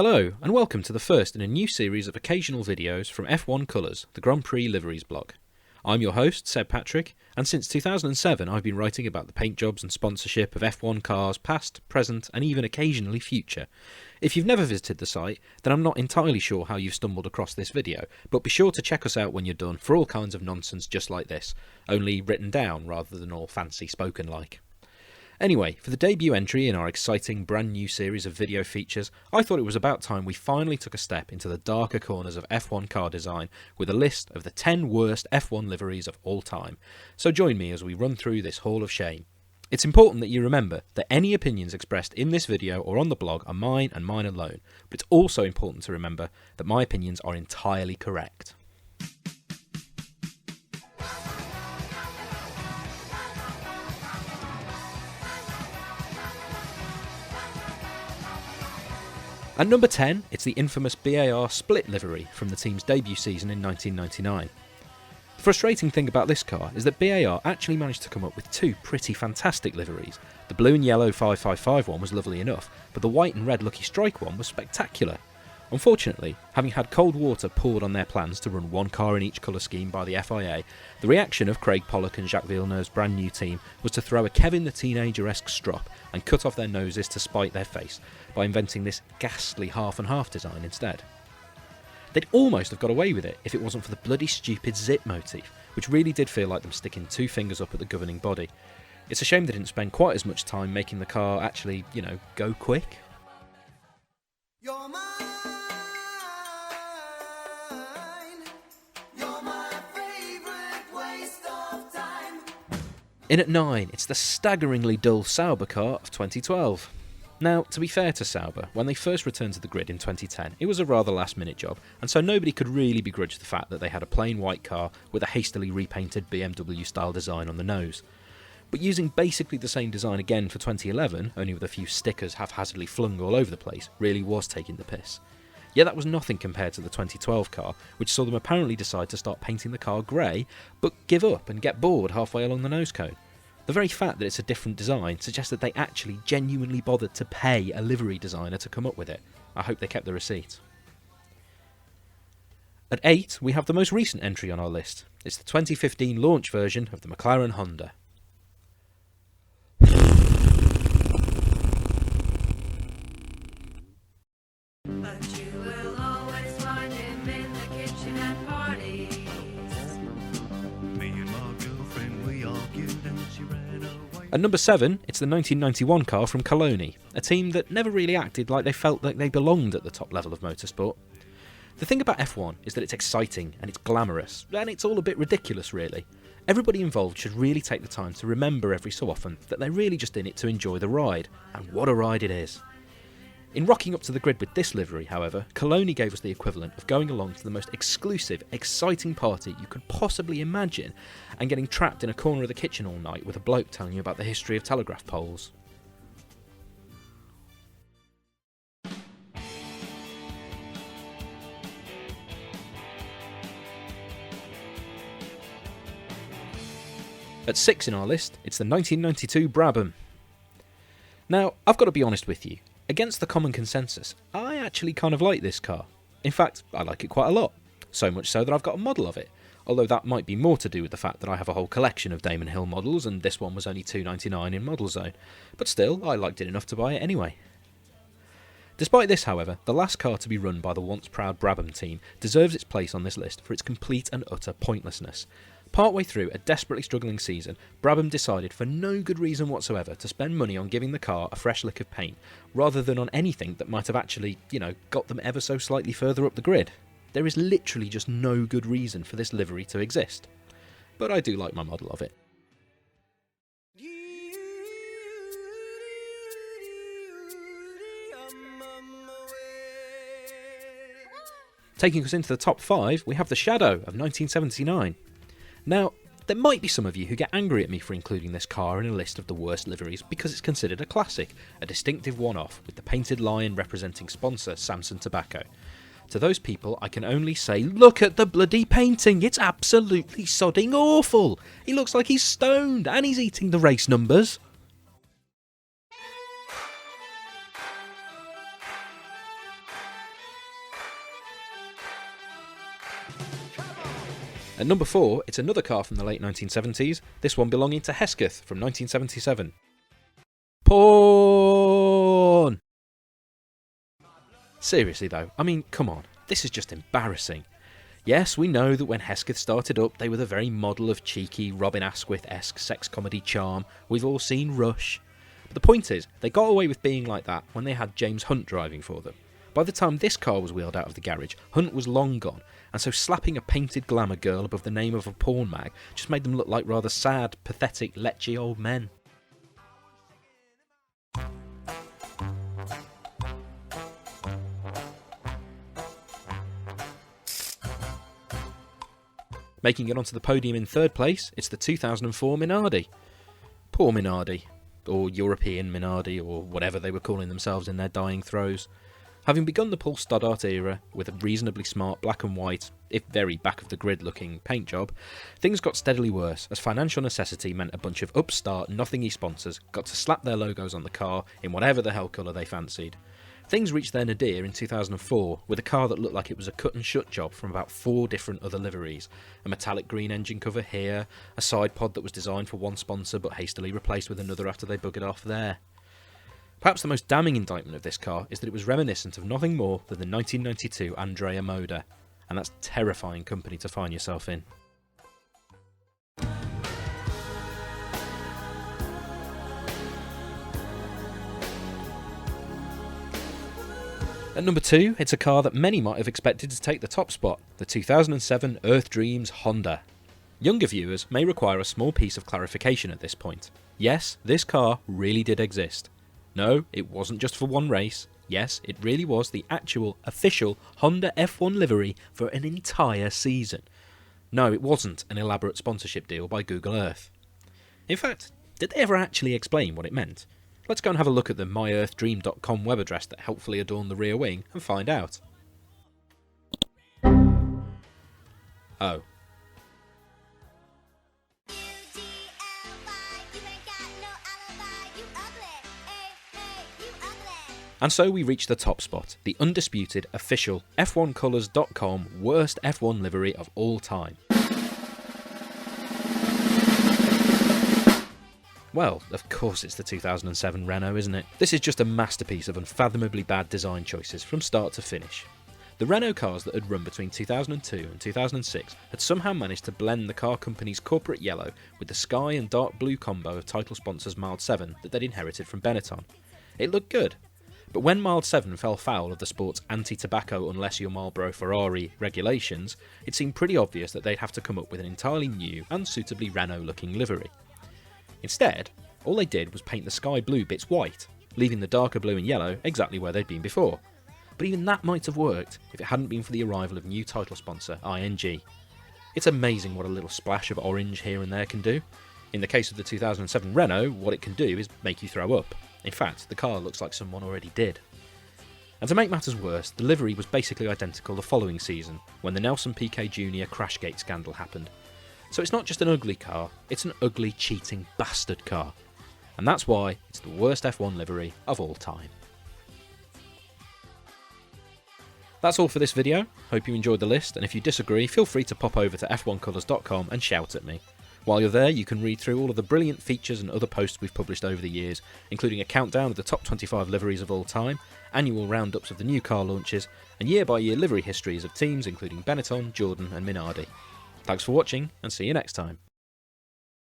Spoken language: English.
Hello, and welcome to the first in a new series of occasional videos from F1 Colours, the Grand Prix Liveries blog. I'm your host, Seb Patrick, and since 2007 I've been writing about the paint jobs and sponsorship of F1 cars past, present, and even occasionally future. If you've never visited the site, then I'm not entirely sure how you've stumbled across this video, but be sure to check us out when you're done for all kinds of nonsense just like this, only written down rather than all fancy spoken like. Anyway, for the debut entry in our exciting brand new series of video features, I thought it was about time we finally took a step into the darker corners of F1 car design with a list of the 10 worst F1 liveries of all time. So join me as we run through this hall of shame. It's important that you remember that any opinions expressed in this video or on the blog are mine and mine alone, but it's also important to remember that my opinions are entirely correct. At number 10, it's the infamous BAR Split Livery from the team's debut season in 1999. The frustrating thing about this car is that BAR actually managed to come up with two pretty fantastic liveries. The blue and yellow 555 one was lovely enough, but the white and red Lucky Strike one was spectacular. Unfortunately, having had cold water poured on their plans to run one car in each colour scheme by the FIA, the reaction of Craig Pollock and Jacques Villeneuve's brand new team was to throw a Kevin the Teenager-esque strop and cut off their noses to spite their face by inventing this ghastly half-and-half design instead. They'd almost have got away with it if it wasn't for the bloody stupid zip motif, which really did feel like them sticking two fingers up at the governing body. It's a shame they didn't spend quite as much time making the car actually, go quick. You're mine. In at 9, it's the staggeringly dull Sauber car of 2012. Now, to be fair to Sauber, when they first returned to the grid in 2010, it was a rather last-minute job, and so nobody could really begrudge the fact that they had a plain white car with a hastily repainted BMW-style design on the nose. But using basically the same design again for 2011, only with a few stickers haphazardly flung all over the place, really was taking the piss. Yet that was nothing compared to the 2012 car, which saw them apparently decide to start painting the car grey, but give up and get bored halfway along the nose cone. The very fact that it's a different design suggests that they actually genuinely bothered to pay a livery designer to come up with it. I hope they kept the receipt. At 8, we have the most recent entry on our list. It's the 2015 launch version of the McLaren Honda. At number 7, it's the 1991 car from Coloni, a team that never really acted like they felt like they belonged at the top level of motorsport. The thing about F1 is that it's exciting and it's glamorous, and it's all a bit ridiculous really. Everybody involved should really take the time to remember every so often that they're really just in it to enjoy the ride, and what a ride it is. In rocking up to the grid with this livery, however, Coloni gave us the equivalent of going along to the most exclusive, exciting party you could possibly imagine and getting trapped in a corner of the kitchen all night with a bloke telling you about the history of telegraph poles. At 6 in our list, it's the 1992 Brabham. Now, I've got to be honest with you. Against the common consensus, I actually kind of like this car. In fact, I like it quite a lot. So much so that I've got a model of it. Although that might be more to do with the fact that I have a whole collection of Damon Hill models and this one was only $2.99 in Model Zone. But still, I liked it enough to buy it anyway. Despite this, however, the last car to be run by the once proud Brabham team deserves its place on this list for its complete and utter pointlessness. Partway through a desperately struggling season, Brabham decided for no good reason whatsoever to spend money on giving the car a fresh lick of paint, rather than on anything that might have actually, got them ever so slightly further up the grid. There is literally just no good reason for this livery to exist. But I do like my model of it. Taking us into the top 5, we have the Shadow of 1979. Now, there might be some of you who get angry at me for including this car in a list of the worst liveries because it's considered a classic, a distinctive one-off with the painted lion representing sponsor Samson Tobacco. To those people, I can only say, look at the bloody painting, it's absolutely sodding awful. He looks like he's stoned and he's eating the race numbers. At number 4, it's another car from the late 1970s, this one belonging to Hesketh from 1977. Porn! Seriously though, I mean, come on, this is just embarrassing. Yes, we know that when Hesketh started up, they were the very model of cheeky, Robin Asquith-esque sex comedy charm we've all seen Rush. But the point is, they got away with being like that when they had James Hunt driving for them. By the time this car was wheeled out of the garage, Hunt was long gone, and so slapping a painted glamour girl above the name of a porn mag just made them look like rather sad, pathetic, lechy old men. Making it onto the podium in third place, it's the 2004 Minardi. Poor Minardi, or European Minardi, or whatever they were calling themselves in their dying throes. Having begun the Paul Stoddart era with a reasonably smart black and white, if very back of the grid looking paint job, things got steadily worse as financial necessity meant a bunch of upstart nothingy sponsors got to slap their logos on the car in whatever the hell colour they fancied. Things reached their nadir in 2004 with a car that looked like it was a cut and shut job from about 4 different other liveries. A metallic green engine cover here, a side pod that was designed for one sponsor but hastily replaced with another after they buggered off there. Perhaps the most damning indictment of this car is that it was reminiscent of nothing more than the 1992 Andrea Moda, and that's terrifying company to find yourself in. At number 2, it's a car that many might have expected to take the top spot, the 2007 Earth Dreams Honda. Younger viewers may require a small piece of clarification at this point. Yes, this car really did exist. No, it wasn't just for one race. Yes, it really was the actual, official Honda F1 livery for an entire season. No, it wasn't an elaborate sponsorship deal by Google Earth. In fact, did they ever actually explain what it meant? Let's go and have a look at the myearthdream.com web address that helpfully adorned the rear wing and find out. Oh. And so we reach the top spot, the undisputed, official F1Colours.com worst F1 livery of all time. Well, of course it's the 2007 Renault, isn't it? This is just a masterpiece of unfathomably bad design choices from start to finish. The Renault cars that had run between 2002 and 2006 had somehow managed to blend the car company's corporate yellow with the sky and dark blue combo of title sponsors Mild 7 that they'd inherited from Benetton. It looked good. But when Mild 7 fell foul of the sport's anti-tobacco unless you're Marlboro Ferrari regulations, it seemed pretty obvious that they'd have to come up with an entirely new and suitably Renault-looking livery. Instead, all they did was paint the sky blue bits white, leaving the darker blue and yellow exactly where they'd been before. But even that might have worked if it hadn't been for the arrival of new title sponsor ING. It's amazing what a little splash of orange here and there can do. In the case of the 2007 Renault, what it can do is make you throw up. In fact, the car looks like someone already did. And to make matters worse, the livery was basically identical the following season, when the Nelson Piquet Jr. Crashgate scandal happened. So it's not just an ugly car, it's an ugly, cheating bastard car. And that's why it's the worst F1 livery of all time. That's all for this video. Hope you enjoyed the list, and if you disagree, feel free to pop over to f1colours.com and shout at me. While you're there, you can read through all of the brilliant features and other posts we've published over the years, including a countdown of the top 25 liveries of all time, annual roundups of the new car launches, and year-by-year livery histories of teams including Benetton, Jordan and Minardi. Thanks for watching, and see you next time.